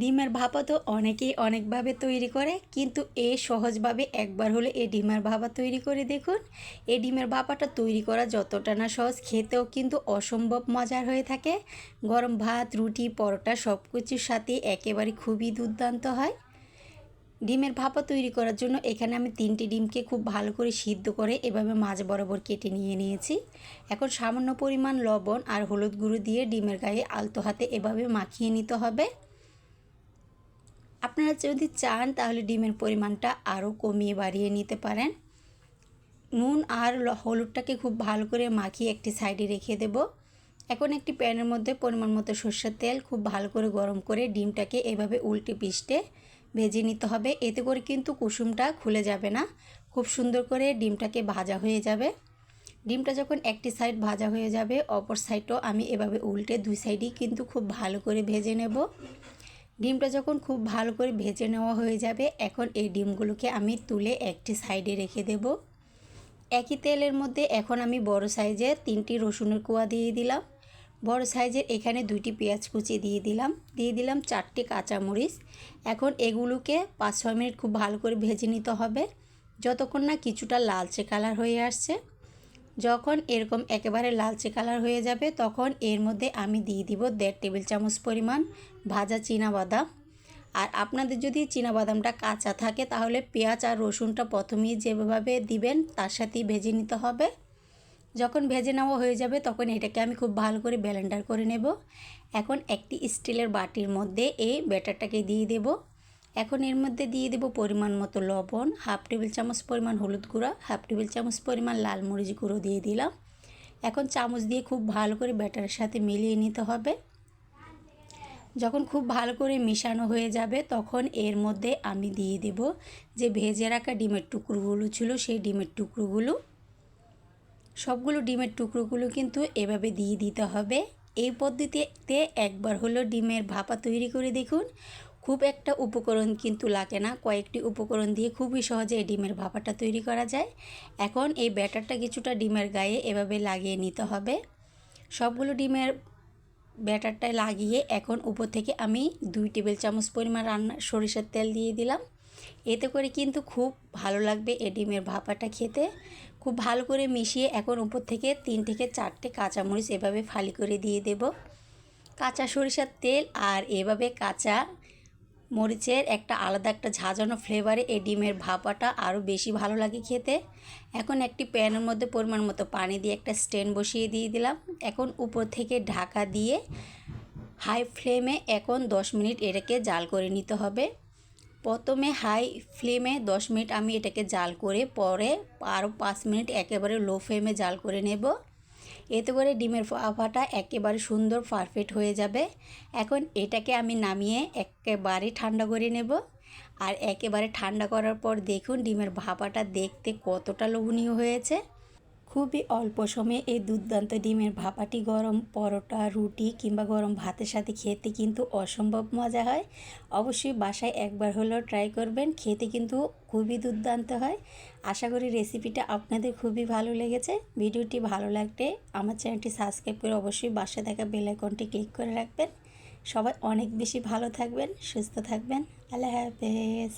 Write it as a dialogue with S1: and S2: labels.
S1: ডিমের ভাপা তো অনেকেই অনেকভাবে তৈরি করে, কিন্তু এই সহজভাবে একবার হলে এই ডিমের ভাপা তৈরি করে দেখুন। এই ডিমের ভাপাটা তৈরি করা যতটা না সহজ, খেতেও কিন্তু অসম্ভব মজার হয়ে থাকে। গরম ভাত, রুটি, পরোটা সব কিছুর সাথে একেবারে খুবই দুর্দান্ত হয়। ডিমের ভাপা তৈরি করার জন্য এখানে আমি 3টি ডিমকে খুব ভালো করে সিদ্ধ করে এভাবে মাঝ বরাবর কেটে নিয়েছি। এখন সামান্য পরিমাণ লবণ আর হলুদ গুঁড়ো দিয়ে ডিমের গায়ে আলতো হাতে এভাবে মাখিয়ে নিতে হবে। আপনারা যদি চান তাহলে ডিমের পরিমাণটা আরও কমিয়ে বাড়িয়ে নিতে পারেন। নুন আর হলুদটাকে খুব ভালো করে মাখিয়ে একটি সাইডে রেখে দেব। এখন একটি প্যানের মধ্যে পরিমাণ মতো সরষের তেল খুব ভালো করে গরম করে ডিমটাকে এভাবে উল্টে পিষ্টে ভেজে নিতে হবে। এতে করে কিন্তু কুসুমটা খুলে যাবে না, খুব সুন্দর করে ডিমটাকে ভাজা হয়ে যাবে। ডিমটা যখন একটি সাইড ভাজা হয়ে যাবে, অপর সাইডটাও আমি এভাবে উল্টে দুই সাইডই কিন্তু খুব ভালো করে ভেজে নেব। ডিমটা যখন খুব ভালো করে ভেজে নেওয়া হয়ে যাবে, এখন এই ডিমগুলোকে আমি তুলে একটি সাইডে রেখে দেব। একই তেলের মধ্যে এখন আমি বড় সাইজের 3টি রসুনের কোয়া দিয়ে দিলাম। বড় সাইজের এখানে 2টি পেঁয়াজ কুচি দিয়ে দিলাম 4টি কাঁচামরিচ। এখন এগুলোকে 5-6 মিনিট খুব ভালো করে ভেজে নিতে হবে, যতক্ষণ না কিছুটা লালচে কালার হয়ে আসছে। যখন এরকম একেবারে লালচে কালার হয়ে যাবে, তখন এর মধ্যে আমি দিয়ে দিব 1.5 টেবিল চামচ পরিমাণ ভাজা চীনাবাদাম। আর আপনাদের যদি চীনাবাদামটা কাঁচা থাকে তাহলে পেঁয়াজ আর রসুনটা প্রথমেই যেভাবে দিবেন তার সাথেই ভেজে নিতে হবে। যখন ভেজে নেওয়া হয়ে যাবে তখন এটাকে আমি খুব ভালো করে ব্লেন্ডার করে নেব। এখন একটি স্টিলের বাটির মধ্যে এই ব্যাটারটাকে দিয়ে দেব। এখন এর মধ্যে দিয়ে দেব পরিমাণ মতো লবণ, 1/2 টেবিল চামচ পরিমাণ হলুদ গুঁড়া, 1/2 টেবিল চামচ পরিমাণ লাল মরিচ গুঁড়ো দিয়ে দিলাম। এখন চামচ দিয়ে খুব ভালো করে ব্যাটারের সাথে মিলিয়ে নিতে হবে। যখন খুব ভালো করে মেশানো হয়ে যাবে তখন এর মধ্যে আমি দিয়ে দেব যে ভেজে রাখা ডিমের টুকরোগুলো ছিল, সেই ডিমের টুকরোগুলো, সবগুলো ডিমের টুকরোগুলো কিন্তু এভাবে দিয়ে দিতে হবে। এই পদ্ধতিতে একবার হলো ডিমের ভাপা তৈরি করে দেখুন। খুব একটা উপকরণ কিন্তু লাগে না, কয়েকটি উপকরণ দিয়ে খুবই সহজে এই ডিমের ভাপাটা তৈরি করা যায়। এখন এই ব্যাটারটা কিছুটা ডিমের গায়ে এভাবে লাগিয়ে নিতে হবে। সবগুলো ডিমের ব্যাটারটা লাগিয়ে এখন উপর থেকে আমি 2 টেবিল চামচ পরিমাণ সরিষার তেল দিয়ে দিলাম। এতে করে কিন্তু খুব ভালো লাগবে এই ডিমের ভাপাটা খেতে। খুব ভালো করে মিশিয়ে এখন উপর থেকে 3 থেকে 4টে কাঁচামরিচ এভাবে ফালি করে দিয়ে দেব। কাঁচা সরিষার তেল আর এভাবে কাঁচা মরিচের আলাদা একটা ঝাঁঝানো ফ্লেভারে এই ডিমের ভাপাটা আরও বেশি ভালো লাগে খেতে। এখন একটি প্যানের মধ্যে পরিমাণ মতো পানি দিয়ে একটা স্ট্যান্ড বসিয়ে দিয়ে দিলাম। এখন উপর থেকে ঢাকা দিয়ে হাই ফ্লেমে এখন 10 মিনিট এটাকে জাল করে নিতে হবে। প্রথমে হাই ফ্লেমে 10 মিনিট আমি এটাকে জাল করে পরে আরও 5 মিনিট একেবারে লো ফ্লেমে জাল করে নেব। এতে করে ডিমের ভাপাটা একেবারে সুন্দর পারফেক্ট হয়ে যাবে। এখন এটাকে আমি নামিয়ে একেবারে ঠান্ডা করে নেব। আর একেবারে ঠান্ডা করার পর দেখুন ডিমের ভাপাটা দেখতে কতটা লোভনীয় হয়েছে। খুবই অল্প সময়ে এই দুর্দান্ত ডিমের ভাপাটি গরম পরোটা, রুটি কিংবা গরম ভাতের সাথে খেতে কিন্তু অসম্ভব মজা হয়। অবশ্যই বাসায় একবার হলেও ট্রাই করবেন, খেতে কিন্তু খুবই দুর্দান্ত হয়। আশা করি রেসিপিটা আপনাদের খুবই ভালো লেগেছে। ভিডিওটি ভালো লাগলে আমার চ্যানেলটি সাবস্ক্রাইব করে অবশ্যই পাশে থাকা বেল আইকনটি ক্লিক করে রাখবেন। সবাই অনেক বেশি ভালো থাকবেন, সুস্থ থাকবেন। আল্লাহ হাফেজ।